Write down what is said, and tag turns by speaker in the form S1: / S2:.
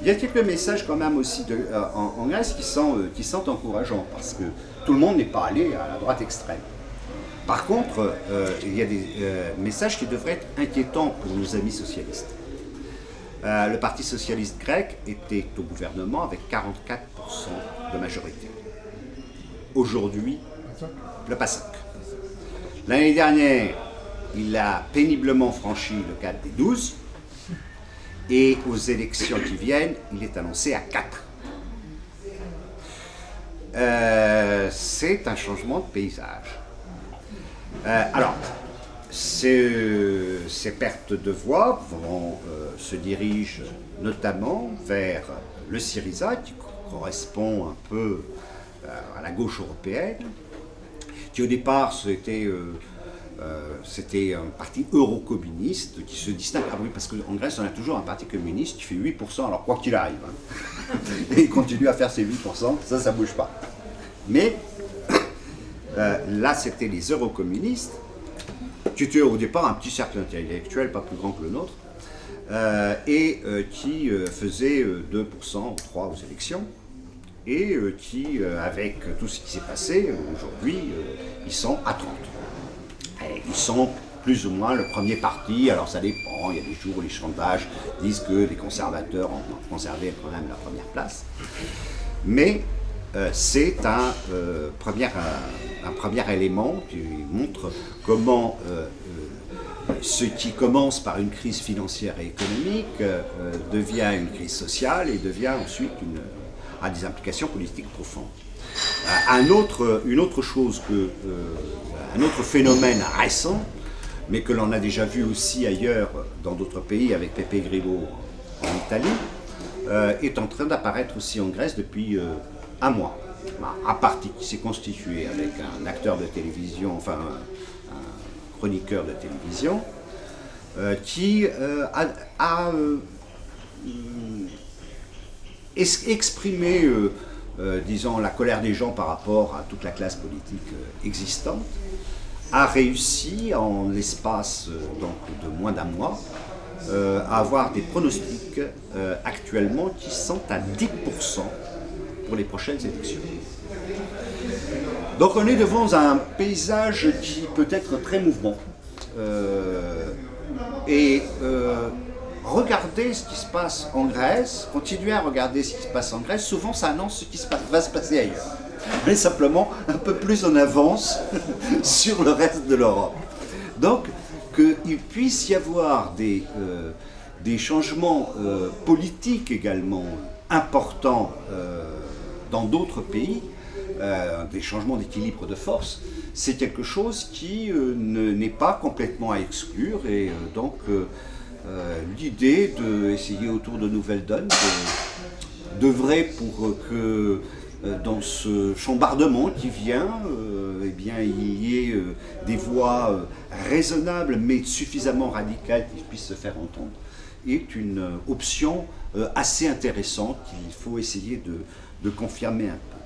S1: Il y a quelques messages quand même aussi en Grèce qui sont encourageants, parce que tout le monde n'est pas allé à la droite extrême. Par contre, il y a des messages qui devraient être inquiétants pour nos amis socialistes. Le Parti socialiste grec était au gouvernement avec 44% de majorité. Aujourd'hui, le PASOK. L'année dernière, il a péniblement franchi le cap des 12, et aux élections qui viennent, il est annoncé à 4. C'est un changement de paysage. Alors, ces pertes de voix se dirigent notamment vers le Syriza, qui correspond un peu à la gauche européenne, qui au départ c'était un parti eurocommuniste qui se distingue. Ah oui, parce qu'en Grèce, on a toujours un parti communiste qui fait 8%, alors quoi qu'il arrive. Hein. Et il continue à faire ses 8%, ça ne bouge pas. Mais là, c'était les eurocommunistes, qui étaient au départ un petit cercle intellectuel, pas plus grand que le nôtre, qui faisaient 2% ou 3% aux élections, et qui, avec tout ce qui s'est passé, aujourd'hui, ils sont à 30%. Et ils sont plus ou moins le premier parti, alors ça dépend, il y a des jours où les sondages disent que les conservateurs ont conservé quand même la première place. Mais c'est un premier élément qui montre comment ce qui commence par une crise financière et économique devient une crise sociale et devient ensuite a des implications politiques profondes. Un autre phénomène récent, mais que l'on a déjà vu aussi ailleurs dans d'autres pays avec Pepe Grillo en Italie, est en train d'apparaître aussi en Grèce depuis un mois. Un parti qui s'est constitué avec un acteur de télévision, enfin un chroniqueur de télévision, qui a exprimé disons, la colère des gens par rapport à toute la classe politique existante, a réussi en l'espace de moins d'un mois à avoir des pronostics actuellement qui sont à 10% pour les prochaines élections. Donc on est devant un paysage qui peut être très mouvant. Regardez ce qui se passe en Grèce, continuez à regarder ce qui se passe en Grèce, souvent ça annonce ce qui va se passer ailleurs. Mais simplement un peu plus en avance sur le reste de l'Europe. Donc qu'il puisse y avoir des changements politiques également importants dans d'autres pays, des changements d'équilibre de force, c'est quelque chose qui n'est pas complètement à exclure, et donc l'idée d'essayer autour de nouvelles donnes devrait, pour que dans ce chambardement qui vient, eh bien, il y ait des voix raisonnables mais suffisamment radicales qui puissent se faire entendre, est une option assez intéressante qu'il faut essayer de confirmer un peu.